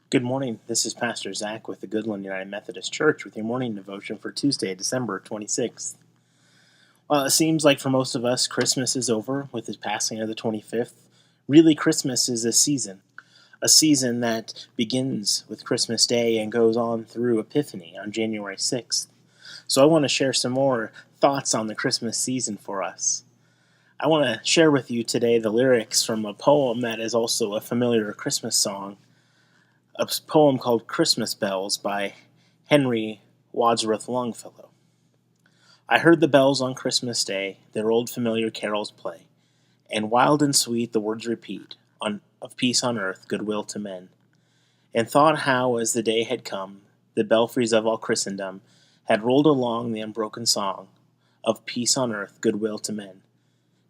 Good morning. This is Pastor Zach with the Goodland United Methodist Church with your morning devotion for Tuesday, December 26th. While it seems like for most of us Christmas is over with his passing of the 25th, really Christmas is a season that begins with Christmas Day and goes on through Epiphany on January 6th. So I want to share some more thoughts on the Christmas season for us. I want to share with you today the lyrics from a poem that is also a familiar Christmas song, a poem called Christmas Bells by Henry Wadsworth Longfellow. I heard the bells on Christmas Day, their old familiar carols play, and wild and sweet the words repeat, of peace on earth, goodwill to men. And thought how, as the day had come, the belfries of all Christendom had rolled along the unbroken song of peace on earth, goodwill to men,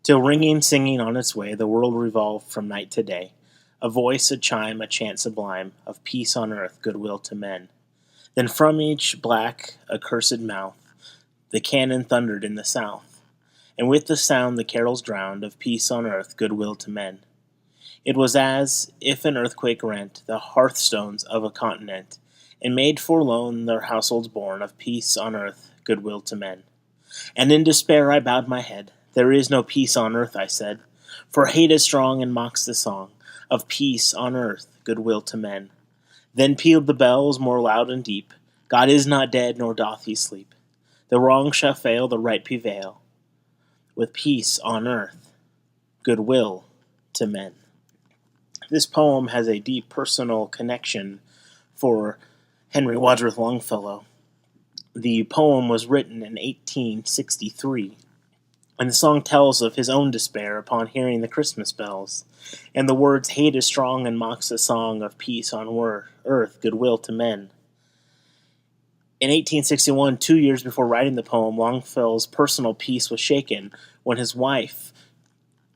till ringing, singing on its way, the world revolved from night to day, a voice, a chime, a chant sublime, of peace on earth, goodwill to men. Then from each black, accursed mouth, the cannon thundered in the south, and with the sound the carols drowned, of peace on earth, goodwill to men. It was as if an earthquake rent the hearthstones of a continent, and made forlorn their households born, of peace on earth, goodwill to men. And in despair I bowed my head. There is no peace on earth, I said, for hate is strong and mocks the song of peace on earth, goodwill to men. Then pealed the bells more loud and deep. God is not dead, nor doth he sleep. The wrong shall fail, the right prevail, with peace on earth, goodwill to men. This poem has a deep personal connection for Henry Wadsworth Longfellow. The poem was written in 1863. And the song tells of his own despair upon hearing the Christmas bells, and the words, hate is strong and mocks the song of peace on earth, goodwill to men. In 1861, 2 years before writing the poem, Longfellow's personal peace was shaken when his wife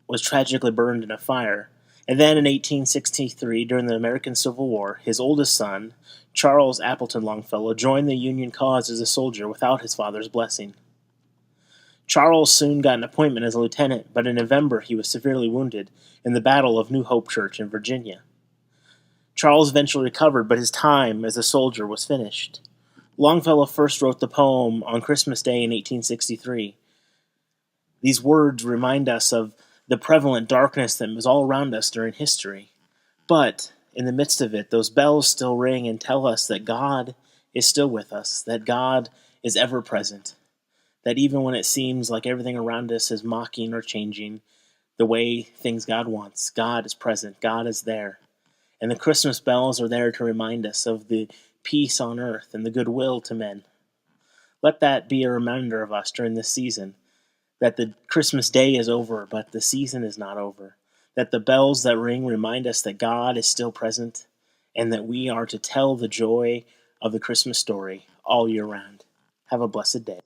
was tragically burned in a fire. And then in 1863, during the American Civil War, his oldest son, Charles Appleton Longfellow, joined the Union cause as a soldier without his father's blessing. Charles soon got an appointment as a lieutenant, but in November he was severely wounded in the Battle of New Hope Church in Virginia. Charles eventually recovered, but his time as a soldier was finished. Longfellow first wrote the poem on Christmas Day in 1863. These words remind us of the prevalent darkness that was all around us during history. But in the midst of it, those bells still ring and tell us that God is still with us, that God is ever present. That even when it seems like everything around us is mocking or changing the way things God wants, God is present, God is there. And the Christmas bells are there to remind us of the peace on earth and the goodwill to men. Let that be a reminder of us during this season, that the Christmas day is over, but the season is not over. That the bells that ring remind us that God is still present, and that we are to tell the joy of the Christmas story all year round. Have a blessed day.